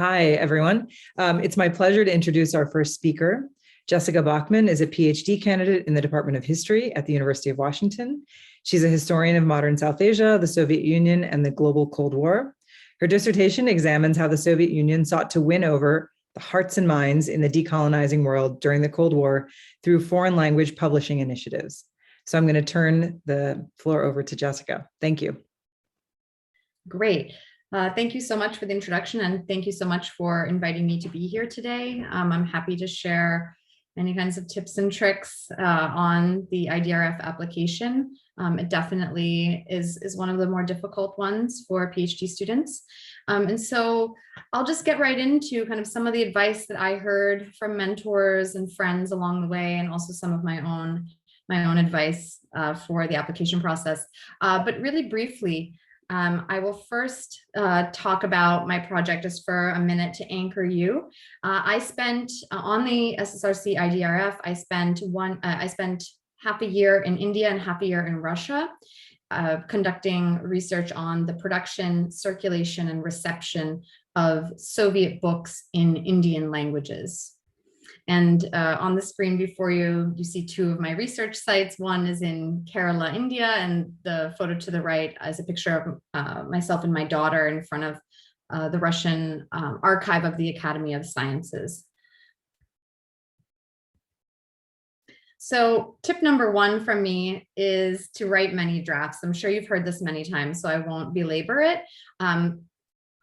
Hi, everyone. It's my pleasure to introduce our first speaker. Jessica Bachman is a PhD candidate in the Department of History at the University of Washington. She's a historian of modern South Asia, the Soviet Union, and the global Cold War. Her dissertation examines how the Soviet Union sought to win over the hearts and minds in the decolonizing world during the Cold War through foreign language publishing initiatives. So I'm going to turn the floor over to Jessica. Thank you. Great. Thank you so much for the introduction, and thank you so much for inviting me to be here today. I'm happy to share any kinds of tips and tricks on the IDRF application. It definitely is one of the more difficult ones for PhD students. And so I'll just get right into kind of some of the advice that I heard from mentors and friends along the way, and also some of my own advice for the application process. But really briefly, I will first talk about my project just for a minute to anchor you. I spent on the SSRC-IDRF, I spent half a year in India and half a year in Russia, conducting research on the production, circulation, and reception of Soviet books in Indian languages. And on the screen before you, you see two of my research sites. One is in Kerala, India, and the photo to the right is a picture of myself and my daughter in front of the Russian archive of the Academy of Sciences. So tip number one from me is to write many drafts. I'm sure you've heard this many times, so I won't belabor it.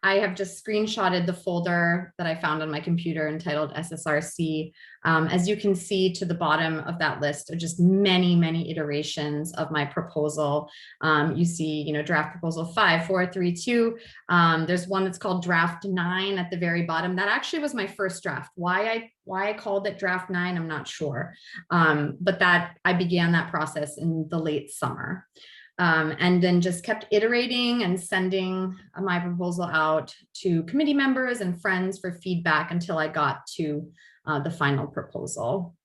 I have just screenshotted the folder that I found on my computer entitled SSRC. As you can see to the bottom of that list are just many iterations of my proposal. You see, draft proposal 5, 4, 3, 2. There's one that's called draft 9 at the very bottom. That actually was my first draft. Why I called it draft 9, I'm not sure. But I began that process in the late summer. And then just kept iterating and sending my proposal out to committee members and friends for feedback until I got to the final proposal.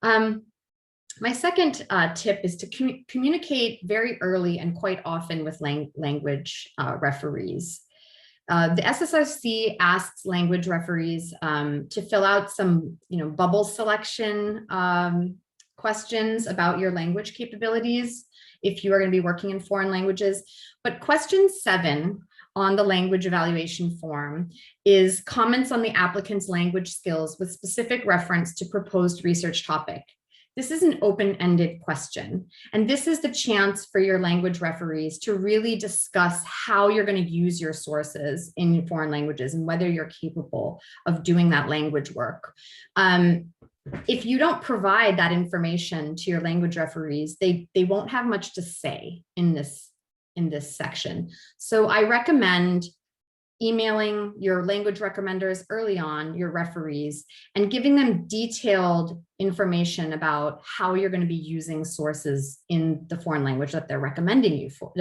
My second tip is to communicate very early and quite often with language referees. The SSRC asks language referees to fill out some bubble selection questions about your language capabilities if you are going to be working in foreign languages. But question 7 on the language evaluation form is comments on the applicant's language skills with specific reference to proposed research topic. This is an open-ended question, and this is the chance for your language referees to really discuss how you're going to use your sources in foreign languages and whether you're capable of doing that language work. If you don't provide that information to your language referees, they won't have much to say in this section. So I recommend emailing your language recommenders early on, your referees, and giving them detailed information about how you're going to be using sources in the foreign language that they're recommending you for,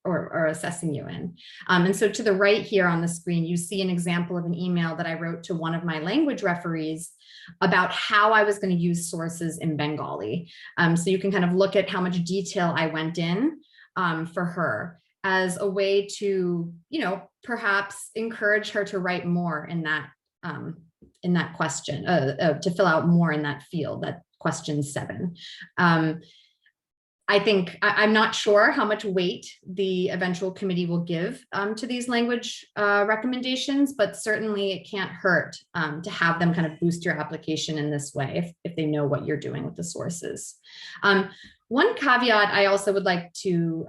or assessing you in. And so to the right here on the screen, you see an example of an email that I wrote to one of my language referees about how I was going to use sources in Bengali. So you can kind of look at how much detail I went in for her as a way to, perhaps encourage her to write more in that question, to fill out more in that field, that question 7. I think I'm not sure how much weight the eventual committee will give to these language recommendations, but certainly it can't hurt to have them kind of boost your application in this way if they know what you're doing with the sources. One caveat I also would like to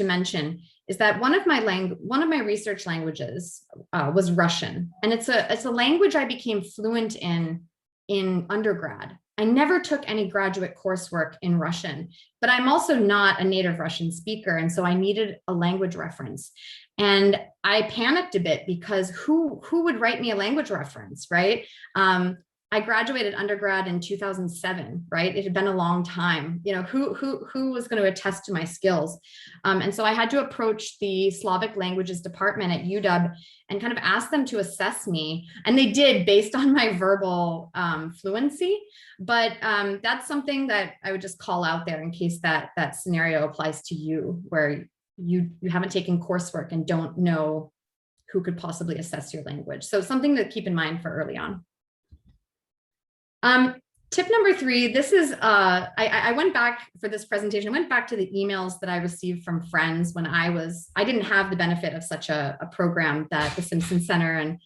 mention is that one of my research languages was Russian, and it's a language I became fluent in undergrad. I never took any graduate coursework in Russian, but I'm also not a native Russian speaker, and so I needed a language reference. And I panicked a bit because who would write me a language reference, right? I graduated undergrad in 2007, right? It had been a long time. Who was going to attest to my skills? And so I had to approach the Slavic languages department at UW and kind of ask them to assess me. And they did based on my verbal fluency. But that's something that I would just call out there in case that scenario applies to you, where you haven't taken coursework and don't know who could possibly assess your language. So something to keep in mind for early on. Tip number 3, this is, I went back for this presentation, I went back to the emails that I received from friends when I didn't have the benefit of such a program that the Simpson Center and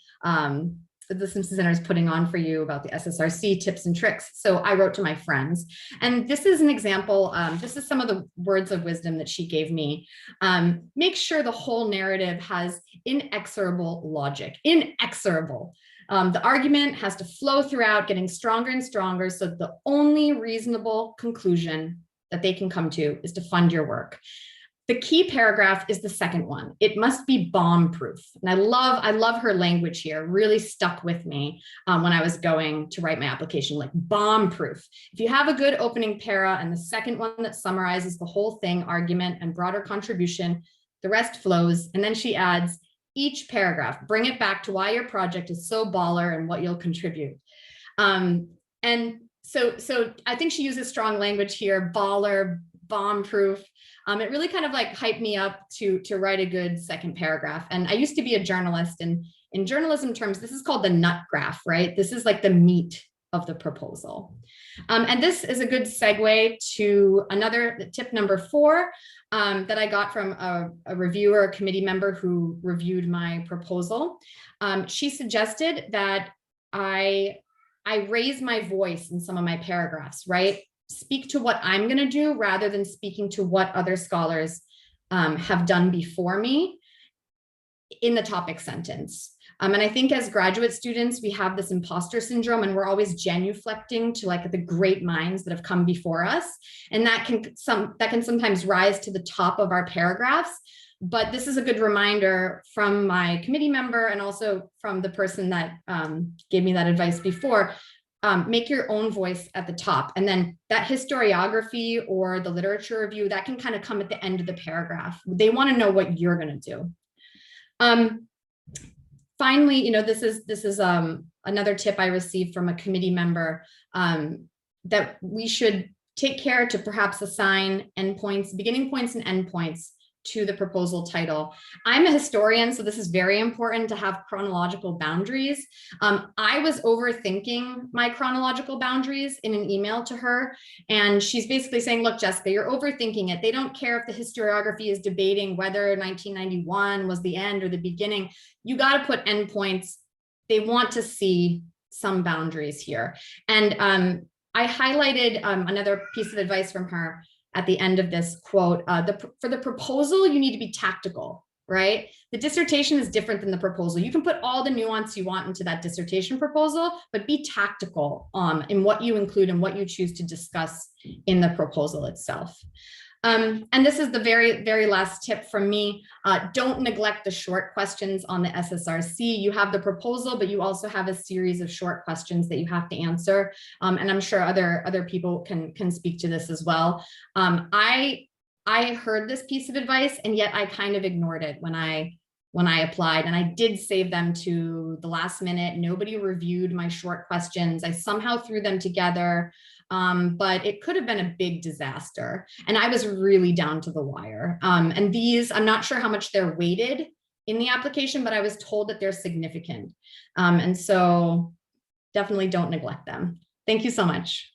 the Simpson Center is putting on for you about the SSRC tips and tricks. So I wrote to my friends, and this is an example, this is some of the words of wisdom that she gave me. Make sure the whole narrative has inexorable logic, inexorable. The argument has to flow throughout, getting stronger and stronger, so the only reasonable conclusion that they can come to is to fund your work. The key paragraph is the second one. It must be bomb-proof. And I love her language here, really stuck with me when I was going to write my application, like bomb-proof. If you have a good opening para and the second one that summarizes the whole thing, argument and broader contribution, the rest flows. And then she adds, each paragraph, bring it back to why your project is so baller and what you'll contribute. And so I think she uses strong language here, baller, bomb-proof. It really kind of like hyped me up to write a good second paragraph. And I used to be a journalist, and in journalism terms, this is called the nut graph, right? This is like the meat of the proposal. And this is a good segue to another tip number 4 that I got from a reviewer, a committee member who reviewed my proposal. She suggested that I raise my voice in some of my paragraphs, right? Speak to what I'm going to do rather than speaking to what other scholars have done before me in the topic sentence. And I think as graduate students, we have this imposter syndrome, and we're always genuflecting to like the great minds that have come before us. And that can sometimes rise to the top of our paragraphs. But this is a good reminder from my committee member and also from the person that gave me that advice before. Make your own voice at the top, and then that historiography or the literature review that can kind of come at the end of the paragraph. They want to know what you're going to do. Finally, you know, this is another tip I received from a committee member, that we should take care to perhaps assign endpoints, beginning points and endpoints to the proposal title. I'm a historian, so this is very important to have chronological boundaries. I was overthinking my chronological boundaries in an email to her, and she's basically saying, look, Jessica, you're overthinking it. They don't care if the historiography is debating whether 1991 was the end or the beginning. You got to put endpoints. They want to see some boundaries here. And I highlighted another piece of advice from her at the end of this quote. For the proposal, you need to be tactical, right? The dissertation is different than the proposal. You can put all the nuance you want into that dissertation proposal, but be tactical in what you include and what you choose to discuss in the proposal itself. And this is the very, very last tip from me. Don't neglect the short questions on the SSRC. You have the proposal, but you also have a series of short questions that you have to answer. And I'm sure other people can speak to this as well. I heard this piece of advice, and yet I kind of ignored it when I applied, and I did save them to the last minute. Nobody reviewed my short questions. I somehow threw them together. But it could have been a big disaster. And I was really down to the wire. And these, I'm not sure how much they're weighted in the application, but I was told that they're significant. And so definitely don't neglect them. Thank you so much.